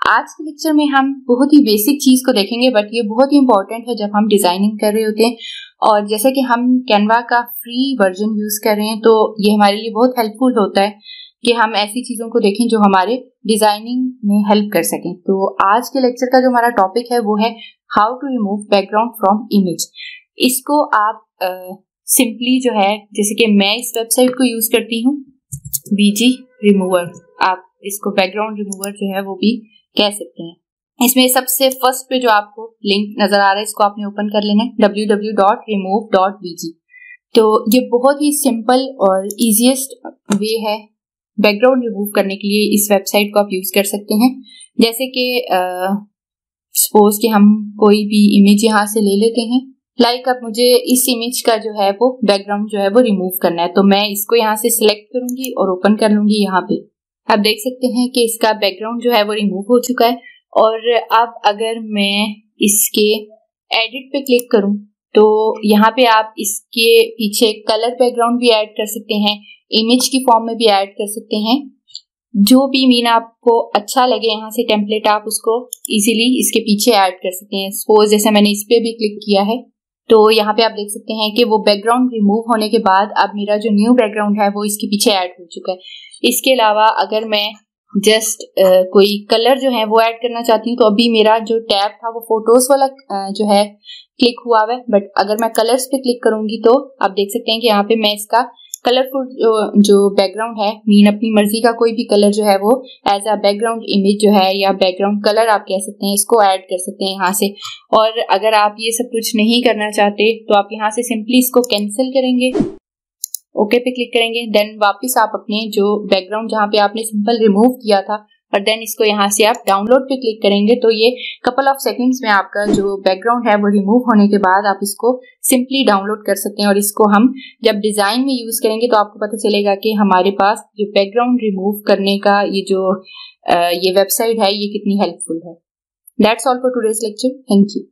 आज के लेक्चर में हम बहुत ही बेसिक चीज को देखेंगे, बट ये बहुत ही इंपॉर्टेंट है जब हम डिजाइनिंग कर रहे होते हैं। और जैसे कि हम कैनवा का फ्री वर्जन यूज कर रहे हैं, तो ये हमारे लिए बहुत हेल्पफुल होता है कि हम ऐसी चीजों को देखें जो हमारे डिजाइनिंग में हेल्प कर सकें। तो आज के लेक्चर का जो हमारा टॉपिक है वो है how to remove background from image. इसको आप सिंपली जो है, जैसे कि मैं इस वेबसाइट को यूज करती हूँ, बीजी रिमूवर, आप इसको बैकग्राउंड रिमूवर जो है वो भी कह सकते हैं। इसमें सबसे फर्स्ट पे जो आपको लिंक नजर आ रहा है, इसको आपने ओपन कर लेना है, www.remove.bg। तो ये बहुत ही सिंपल और इजीएस्ट वे है बैकग्राउंड रिमूव करने के लिए। इस वेबसाइट को आप यूज कर सकते हैं। जैसे कि सपोज कि हम कोई भी इमेज यहाँ से ले लेते हैं, लाइक अब मुझे इस इमेज का जो है वो बैकग्राउंड जो है वो रिमूव करना है, तो मैं इसको यहाँ से सिलेक्ट करूंगी और ओपन कर लूंगी। यहाँ पे आप देख सकते हैं कि इसका बैकग्राउंड जो है वो रिमूव हो चुका है। और अब अगर मैं इसके एडिट पे क्लिक करूं तो यहाँ पे आप इसके पीछे कलर बैकग्राउंड भी ऐड कर सकते हैं, इमेज की फॉर्म में भी ऐड कर सकते हैं। जो भी मीन आपको अच्छा लगे, यहाँ से टेम्पलेट आप उसको इजीली इसके पीछे ऐड कर सकते हैं। सपोज जैसे मैंने इस पे भी क्लिक किया है, तो यहाँ पे आप देख सकते हैं कि वो बैकग्राउंड रिमूव होने के बाद अब मेरा जो न्यू बैकग्राउंड है वो इसके पीछे ऐड हो चुका है। इसके अलावा अगर मैं जस्ट कोई कलर जो है वो ऐड करना चाहती हूँ, तो अभी मेरा जो टैब था वो फोटोज वाला जो है क्लिक हुआ हुआ है, बट अगर मैं कलर्स पे क्लिक करूंगी तो आप देख सकते हैं कि यहाँ पे मैं इसका कलरफुल जो बैकग्राउंड है, मीन अपनी मर्जी का कोई भी कलर जो है वो एज अ बैकग्राउंड इमेज जो है या बैकग्राउंड कलर आप कह सकते हैं, इसको ऐड कर सकते हैं यहाँ से। और अगर आप ये सब कुछ नहीं करना चाहते तो आप यहाँ से सिंपली इसको कैंसिल करेंगे, ओके पे क्लिक करेंगे, देन वापस आप अपने जो बैकग्राउंड जहाँ पे आपने सिंपल रिमूव किया था, और देन इसको यहाँ से आप डाउनलोड पे क्लिक करेंगे, तो ये कपल ऑफ सेकंड्स में आपका जो बैकग्राउंड है वो रिमूव होने के बाद आप इसको सिंपली डाउनलोड कर सकते हैं। और इसको हम जब डिजाइन में यूज करेंगे तो आपको पता चलेगा कि हमारे पास जो बैकग्राउंड रिमूव करने का ये वेबसाइट है ये कितनी हेल्पफुल है। That's all for today's lecture. Thank you.